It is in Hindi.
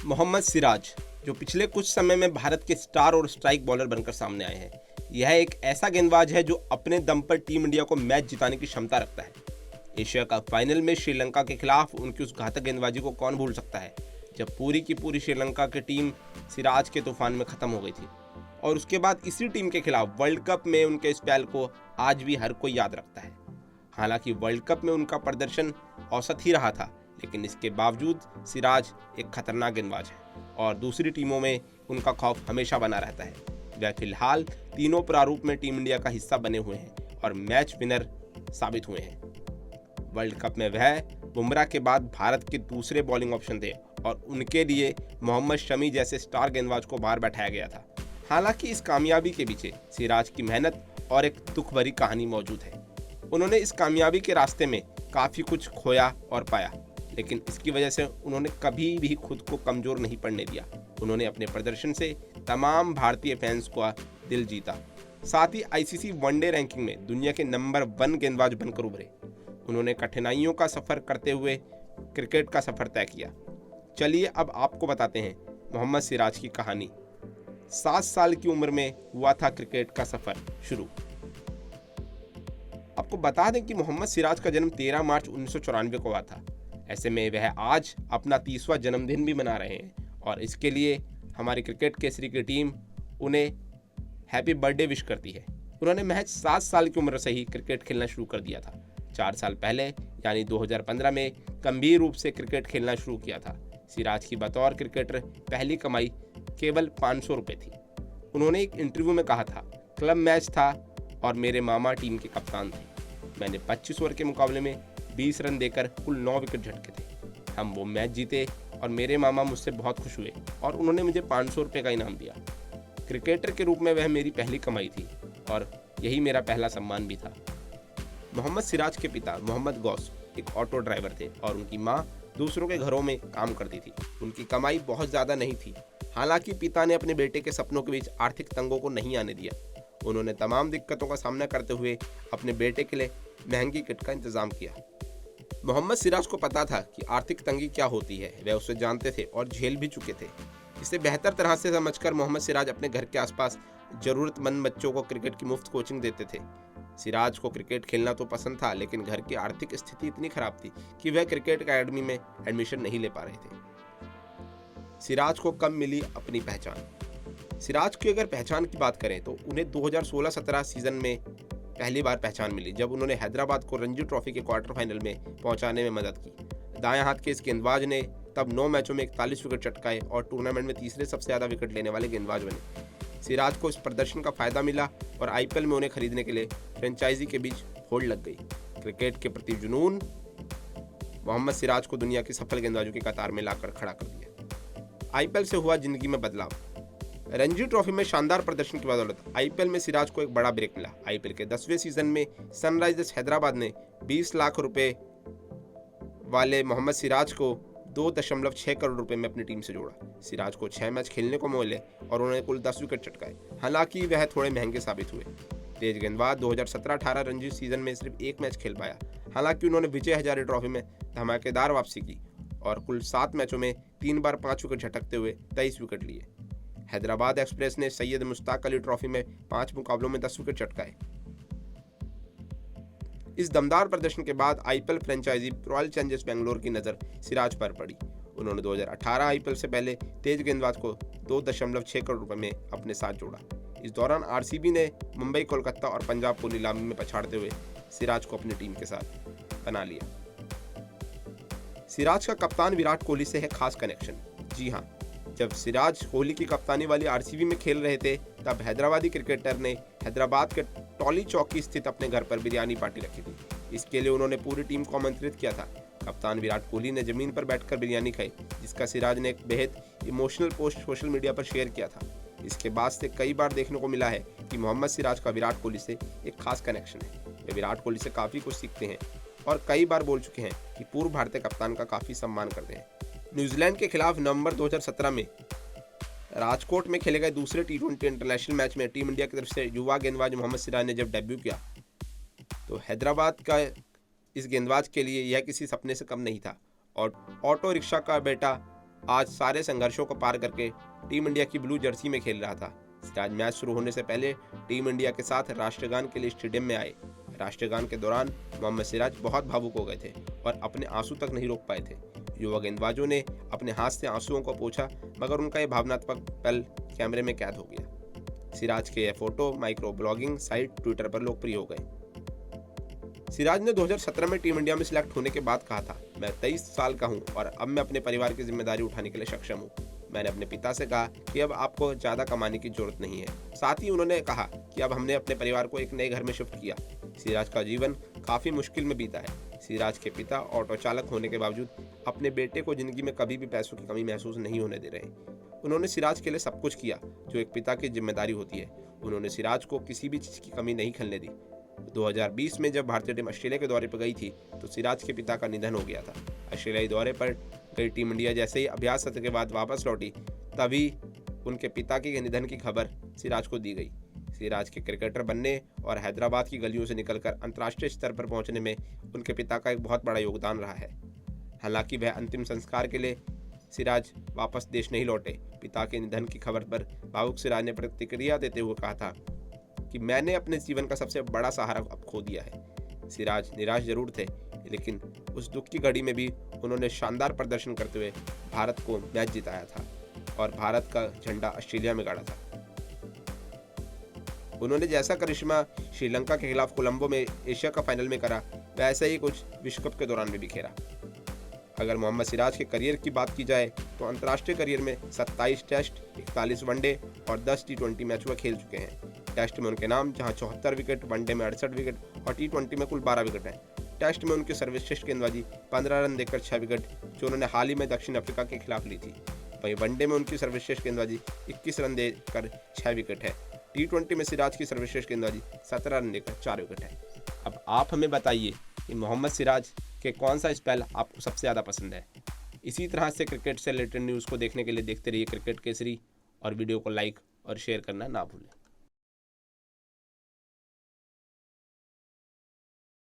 मोहम्मद सिराज, जो पिछले कुछ समय में भारत के स्टार और स्ट्राइक बॉलर बनकर सामने आए हैं। यह एक ऐसा गेंदबाज है जो अपने दम पर टीम इंडिया को मैच जिताने की क्षमता रखता है। एशिया कप फाइनल में श्रीलंका के खिलाफ उनकी उस घातक गेंदबाजी को कौन भूल सकता है, जब पूरी की पूरी श्रीलंका की टीम सिराज के तूफान में खत्म हो गई थी। और उसके बाद इसी टीम के खिलाफ वर्ल्ड कप में उनके स्पेल को आज भी हर कोई याद रखता है। हालांकि वर्ल्ड कप में उनका प्रदर्शन औसत ही रहा था, लेकिन इसके बावजूद सिराज एक खतरनाक गेंदबाज है और दूसरी टीमों में उनका खौफ हमेशा बना रहता है। वह फिलहाल तीनों प्रारूप में टीम इंडिया का हिस्सा बने हुए हैं और मैच विनर साबित हुए हैं। वर्ल्ड कप में वह बुमराह के बाद भारत के दूसरे बॉलिंग ऑप्शन थे और उनके लिए मोहम्मद शमी जैसे स्टार गेंदबाज को बाहर बैठाया गया था। हालांकि इस कामयाबी के पीछे सिराज की मेहनत और एक दुख भरी कहानी मौजूद है। उन्होंने इस कामयाबी के रास्ते में काफ़ी कुछ खोया और पाया, लेकिन इसकी वजह से उन्होंने कभी भी खुद को कमज़ोर नहीं पड़ने दिया। उन्होंने अपने प्रदर्शन से तमाम भारतीय फैंस का दिल जीता। साथ ही आईसीसी वनडे रैंकिंग में दुनिया के नंबर 1 गेंदबाज बनकर उभरे। उन्होंने कठिनाइयों का सफ़र करते हुए क्रिकेट का सफ़र तय किया। चलिए अब आपको बताते हैं मोहम्मद सिराज की कहानी। 7 साल की उम्र में हुआ था क्रिकेट का सफ़र शुरू। आपको बता दें कि मोहम्मद सिराज का जन्म 13 मार्च 1994 को हुआ था। ऐसे में वह आज अपना 30वां जन्मदिन भी मना रहे हैं और इसके लिए हमारी क्रिकेट केसरी की टीम उन्हें हैप्पी बर्थडे विश करती है। उन्होंने महज 7 साल की उम्र से ही क्रिकेट खेलना शुरू कर दिया था। 4 साल पहले यानी 2015 में गंभीर रूप से क्रिकेट खेलना शुरू किया था। सिराज की बतौर क्रिकेटर पहली कमाई केवल 500 रुपये थी। उन्होंने एक इंटरव्यू में कहा था, क्लब मैच था और मेरे मामा टीम के कप्तान थे। मैंने 25 ओवर के मुकाबले में 20 रन देकर कुल 9 विकेट झटके थे। हम वो मैच जीते और मेरे मामा मुझसे बहुत खुश हुए और उन्होंने मुझे 500 रुपये का इनाम दिया। क्रिकेटर के रूप में वह मेरी पहली कमाई थी और यही मेरा पहला सम्मान भी था। मोहम्मद सिराज के पिता मोहम्मद गौस एक ऑटो ड्राइवर थे और उनकी माँ दूसरों के घरों में काम करती थी। उनकी कमाई बहुत ज़्यादा नहीं थी। हालांकि पिता ने अपने बेटे के सपनों के बीच आर्थिक तंगों को नहीं आने दिया। उन्होंने तमाम दिक्कतों का सामना करते हुए अपने बेटे के लिए महंगी किट का इंतजाम किया। मोहम्मद सिराज को पता था कि आर्थिक तंगी क्या होती है, वह उसे जानते थे और झेल भी चुके थे। इसे बेहतर तरह से समझकर मोहम्मद सिराज अपने घर के आसपास जरूरतमंद बच्चों को क्रिकेट की मुफ्त कोचिंग देते थे। सिराज को क्रिकेट खेलना तो पसंद था, लेकिन घर की आर्थिक स्थिति इतनी खराब थी कि वह क्रिकेट अकेडमी में एडमिशन नहीं ले पा रहे थे। सिराज को कब मिली अपनी पहचान? सिराज की अगर पहचान की बात करें तो उन्हें 2016-17 सीजन में पहली बार पहचान मिली, जब उन्होंने हैदराबाद को रणजी ट्रॉफी के क्वार्टर फाइनल में पहुंचाने में मदद की। दाएं हाथ के इस गेंदबाज ने तब 9 मैचों में 41 विकेट चटकाए और टूर्नामेंट में तीसरे सबसे ज़्यादा विकेट लेने वाले गेंदबाज बने। सिराज को इस प्रदर्शन का फायदा मिला और आईपीएल में उन्हें खरीदने के लिए फ्रेंचाइजी के बीच होड़ लग गई। क्रिकेट के प्रति जुनून मोहम्मद सिराज को दुनिया की सफल गेंदबाजों की कतार में लाकर खड़ा कर दिया। आईपीएल से हुआ जिंदगी में बदलाव। रणजी ट्रॉफी में शानदार प्रदर्शन की बदौलत आईपीएल में सिराज को एक बड़ा ब्रेक मिला। आईपीएल के 10वें सीजन में सनराइजर्स हैदराबाद ने 20 लाख रुपए वाले मोहम्मद सिराज को 2.6 करोड़ रुपए में अपनी टीम से जोड़ा। सिराज को 6 मैच खेलने को मिले और उन्होंने कुल 10 विकेट चटकाए। हालांकि वह थोड़े महंगे साबित हुए। तेज गेंदबाज 2017-18 रणजी सीजन में सिर्फ 1 मैच खेल पाया। हालांकि उन्होंने विजय हजारे ट्रॉफी में धमाकेदार वापसी की और कुल 7 मैचों में 3 बार 5 विकेट झटकते हुए 23 विकेट लिए। हैदराबाद एक्सप्रेस ने सैयद मुश्ताक अली ट्रॉफी में 5 मुकाबलों में 10 विकेट चटकाए। इस दमदार प्रदर्शन के बाद IPL franchise royal challengers Bangalore की नज़र सिराज पर पड़ी। उन्होंने 2018 आईपीएल से पहले तेज गेंदबाज को 2.6 करोड़ रुपए में अपने साथ जोड़ा। इस दौरान आरसीबी ने मुंबई, कोलकाता और पंजाब को नीलामी में पछाड़ते हुए सिराज को अपनी टीम के साथ बना लिया। सिराज का कप्तान विराट कोहली से है खास कनेक्शन। जी हाँ, जब सिराज कोहली की कप्तानी वाली आरसीबी में खेल रहे थे, तब हैदराबादी क्रिकेटर ने हैदराबाद के टॉली चौकी स्थित अपने घर पर बिरयानी पार्टी रखी थी। इसके लिए उन्होंने पूरी टीम को आमंत्रित किया था। कप्तान विराट कोहली ने जमीन पर बैठकर बिरयानी खाई, जिसका सिराज ने एक बेहद इमोशनल पोस्ट सोशल मीडिया पर शेयर किया था। इसके बाद से कई बार देखने को मिला है कि मोहम्मद सिराज का विराट कोहली से एक खास कनेक्शन है। वे विराट कोहली से काफ़ी कुछ सीखते हैं और कई बार बोल चुके हैं कि पूर्व भारतीय कप्तान का काफ़ी सम्मान करते हैं। न्यूजीलैंड के खिलाफ नवंबर 2017 में राजकोट में खेले गए दूसरे T20 इंटरनेशनल मैच में टीम इंडिया की तरफ से युवा गेंदबाज मोहम्मद सिराज ने जब डेब्यू किया, तो हैदराबाद का इस गेंदबाज के लिए यह किसी सपने से कम नहीं था और ऑटो रिक्शा का बेटा आज सारे संघर्षों को पार करके टीम इंडिया की ब्लू जर्सी में खेल रहा था। सिराज मैच शुरू होने से पहले टीम इंडिया के साथ राष्ट्रगान के लिए स्टेडियम में आए। राष्ट्रगान के दौरान मोहम्मद सिराज बहुत भावुक हो गए थे और अपने आंसू तक नहीं रोक पाए थे। युवा गेंदबाजों ने अपने हाथ से आंसुओं को पोंछा, मगर उनका यह भावनात्मक पल कैमरे में कैद हो गया। सिराज के यह photo micro blogging site Twitter पर लोकप्रिय हो गए। सिराज ने 2017 में टीम इंडिया में सिलेक्ट होने के बाद कहा था, मैं 23 साल का हूं और अब मैं अपने परिवार की जिम्मेदारी उठाने के लिए सक्षम हूं। मैंने अपने पिता से कहा कि अब आपको ज्यादा कमाने की जरूरत नहीं है। साथ ही उन्होंने कहा कि अब हमने अपने परिवार को एक नए घर में शिफ्ट किया। सिराज का जीवन काफी मुश्किल में बीता है। सिराज के पिता ऑटो चालक होने के बावजूद अपने बेटे को जिंदगी में कभी भी पैसों की कमी महसूस नहीं होने दे रहे। उन्होंने सिराज के लिए सब कुछ किया जो एक पिता की जिम्मेदारी होती है। उन्होंने सिराज को किसी भी चीज की कमी नहीं खलने दी। 2020 में जब भारतीय टीम ऑस्ट्रेलिया के दौरे पर गई थी तो सिराज के पिता का निधन हो गया था। ऑस्ट्रेलियाई दौरे पर गई टीम इंडिया जैसे ही अभ्यास सत्र के बाद वापस लौटी, तभी उनके पिता के निधन की खबर सिराज को दी गई। सिराज के क्रिकेटर बनने और हैदराबाद की गलियों से निकलकर अंतर्राष्ट्रीय स्तर पर पहुंचने में उनके पिता का एक बहुत बड़ा योगदान रहा है। हालांकि वह अंतिम संस्कार के लिए सिराज वापस देश नहीं लौटे। पिता के निधन की खबर पर भावुक सिराज ने प्रतिक्रिया देते हुए कहा था कि मैंने अपने जीवन का सबसे बड़ा सहारा अब खो दिया है। सिराज निराश जरूर थे, लेकिन उस दुख की घड़ी में भी उन्होंने शानदार प्रदर्शन करते हुए भारत को मैच जिताया था और भारत का झंडा ऑस्ट्रेलिया में गाड़ा था। उन्होंने जैसा करिश्मा श्रीलंका के खिलाफ कोलंबो में एशिया कप फाइनल में करा, वैसा ही कुछ विश्व कप के दौरान भी बिखेरा। अगर मोहम्मद सिराज के करियर की बात की जाए तो अंतर्राष्ट्रीय करियर में 27 टेस्ट, 41 वनडे और 10 टी20 मैच वह खेल चुके हैं। टेस्ट में उनके नाम जहां 74 विकेट, वनडे में 68 विकेट और टी20 में कुल 12 विकेट हैं। टेस्ट में उनकी सर्वश्रेष्ठ गेंदबाजी 15 रन देकर 6 विकेट जो उन्होंने हाल ही में दक्षिण अफ्रीका के खिलाफ ली थी। वहीं वनडे में उनकी सर्वश्रेष्ठ गेंदबाजी 21 रन देकर 6 विकेट है। टी20 में सिराज की सर्वश्रेष्ठ गेंदबाजी 17 रन देकर 4 विकेट है। अब आप हमें बताइए कि मोहम्मद सिराज के कौन सा स्पेल आपको सबसे ज़्यादा पसंद है। इसी तरह से क्रिकेट से रिलेटेड न्यूज़ को देखने के लिए देखते रहिए क्रिकेट केसरी और वीडियो को लाइक और शेयर करना ना भूलें।